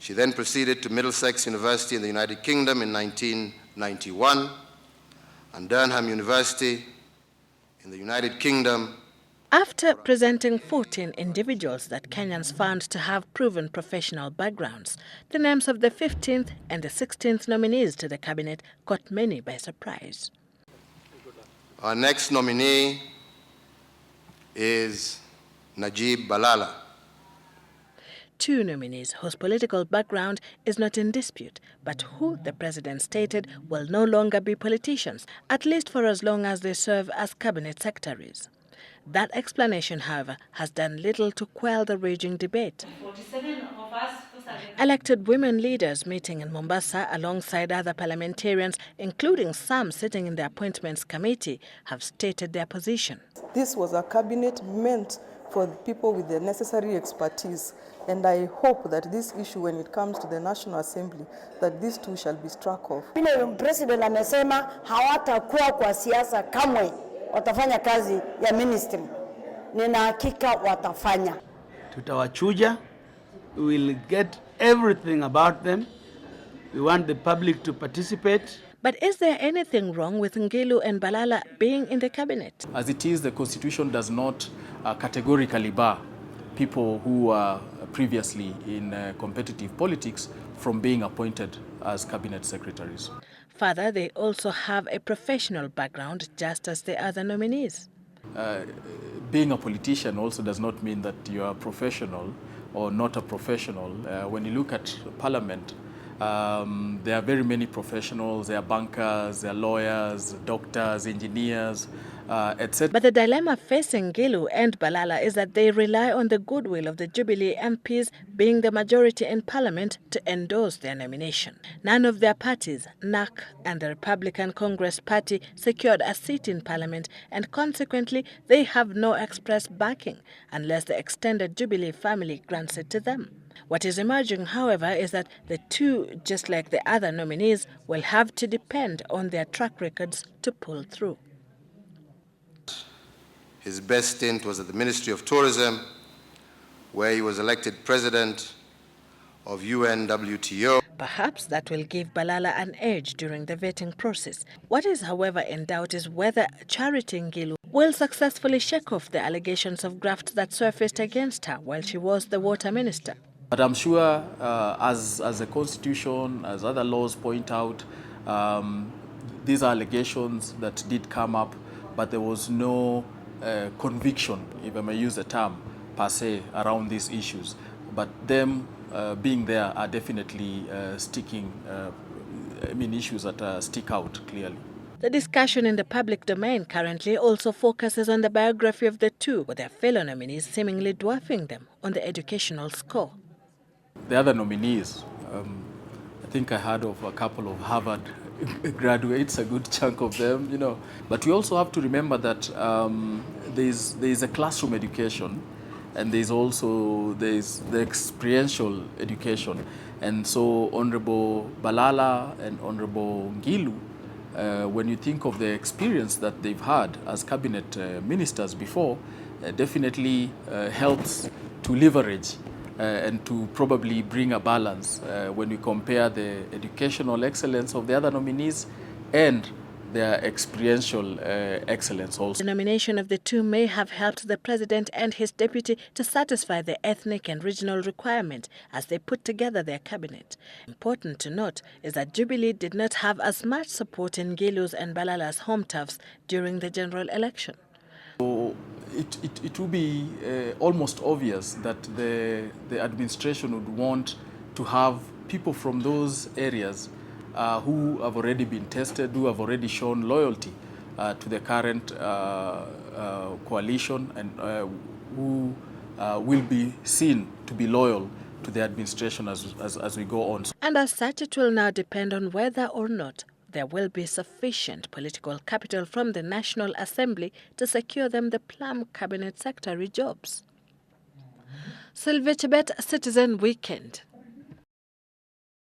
She then proceeded to Middlesex University in the United Kingdom in 1991 and Durham University in the United Kingdom. After presenting 14 individuals that Kenyans found to have proven professional backgrounds, the names of the 15th and the 16th nominees to the cabinet caught many by surprise. Our next nominee is Najib Balala. Two nominees whose political background is not in dispute, but who the president stated will no longer be politicians, at least for as long as they serve as cabinet secretaries. That explanation, however, has done little to quell the raging debate. 47 of us. Elected women leaders meeting in Mombasa alongside other parliamentarians, including some sitting in the Appointments Committee, have stated their position. This was a cabinet meant for people with the necessary expertise, and I hope that this issue, when it comes to the National Assembly, that these two shall be struck off. President amesema hawatakuwa kwa siasa kamwe, watafanya kazi ya ministry. Nina hakika watafanya. Tutawachuja. We will get everything about them. We want the public to participate. But is there anything wrong with Ngilu and Balala being in the cabinet? As it is, the Constitution does not categorically bar people who are previously in competitive politics from being appointed as cabinet secretaries. Further, they also have a professional background, just as the other nominees. Being a politician also does not mean that you are professional or not a professional. When you look at Parliament, there are very many professionals. There are bankers, there are lawyers, doctors, engineers, etc. But the dilemma facing Ngilu and Balala is that they rely on the goodwill of the Jubilee MPs being the majority in Parliament to endorse their nomination. None of their parties, NAC and the Republican Congress Party, secured a seat in Parliament, and consequently they have no express backing unless the extended Jubilee family grants it to them. What is emerging, however, is that the two, just like the other nominees, will have to depend on their track records to pull through. His best stint was at the Ministry of Tourism, where he was elected president of UNWTO. Perhaps that will give Balala an edge during the vetting process. What is, however, in doubt is whether Charity Ngilu will successfully shake off the allegations of graft that surfaced against her while she was the water minister. But I'm sure, as the Constitution, as other laws point out, these are allegations that did come up, but there was no conviction, if I may use the term, per se, around these issues. But them being there are definitely issues that stick out clearly. The discussion in the public domain currently also focuses on the biography of the two, with their fellow nominees seemingly dwarfing them on the educational score. The other nominees, I think I heard of a couple of Harvard graduates, a good chunk of them, you know. But we also have to remember that there's a classroom education, and there's the experiential education. And so Honorable Balala and Honorable Ngilu, when you think of the experience that they've had as cabinet ministers before, definitely helps to leverage and to probably bring a balance when we compare the educational excellence of the other nominees and their experiential excellence also. The nomination of the two may have helped the president and his deputy to satisfy the ethnic and regional requirement as they put together their cabinet. Important to note is that Jubilee did not have as much support in Ngilu's and Balala's home turfs during the general election. So it will be almost obvious that the administration would want to have people from those areas who have already been tested, who have already shown loyalty to the current coalition, and who will be seen to be loyal to the administration as we go on. And as such, it will now depend on whether or not there will be sufficient political capital from the National Assembly to secure them the plum cabinet secretary jobs. Sylvia Chebet, Citizen Weekend.